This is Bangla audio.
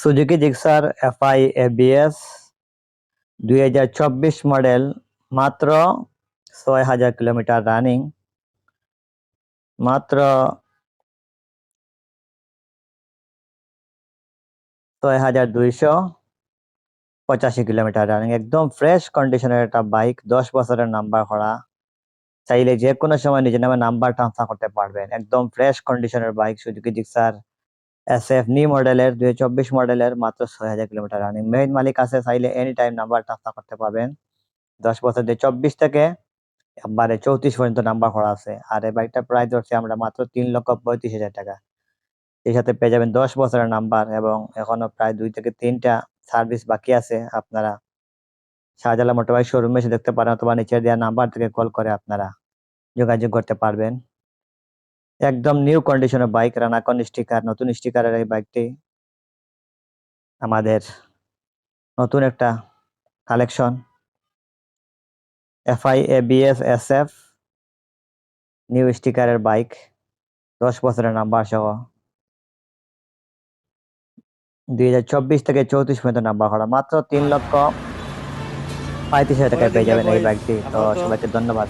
Suzuki Gixxer FI ABS 2024 model, মাত্র 6000 কিলোমিটার রানিং, মাত্র 6285 কিলোমিটার রানিং। একদম ফ্রেশ কন্ডিশনের একটা বাইক, 10 বছরের নাম্বার করা। চাইলে যে কোনো সময় নিজের নামে নাম্বার ট্রান্সফার করতে পারবেন। একদম ফ্রেশ কন্ডিশনের bike, Suzuki Gixxer SF new মডেলের 2024 মডেলের, মাত্র 6000 কিলোমিটার রানিং। মেইন মালিক আছে, চাইলে এনি টাইম নাম্বার ট্রান্সফার করতে পারবেন। 10 বছর দিয়ে 24 থেকে একবারে 34 পর্যন্ত নাম্বার করা আছে। আর এই বাইকটা প্রাইস ধরছি আমরা মাত্র 3,35,000 টাকা। এর সাথে পেয়ে যাবেন 10 বছরের নাম্বার, এবং এখনো প্রায় 2 থেকে 3টা সার্ভিস বাকি আছে। আপনারা শাহজালাল মোটরবাইক শোরুমে এসে দেখতে পারেন, অথবা নিচে দেওয়া নাম্বার থেকে কল করে আপনারা যোগাযোগ করতে পারবেন। একদম নিউ কন্ডিশনের বাইক, রানাকন স্টিকার, নতুন স্টিকারের এই বাইকটি আমাদের নতুন একটা collection. FI ABS SF new স্টিকারের বাইক, 10 বছরের নাম্বার সহ, 2024 থেকে 34 পর্যন্ত নাম্বার করা, মাত্র 3,35,000 টাকায় পেয়ে যাবেন এই বাইকটি। তো সবাইকে ধন্যবাদ।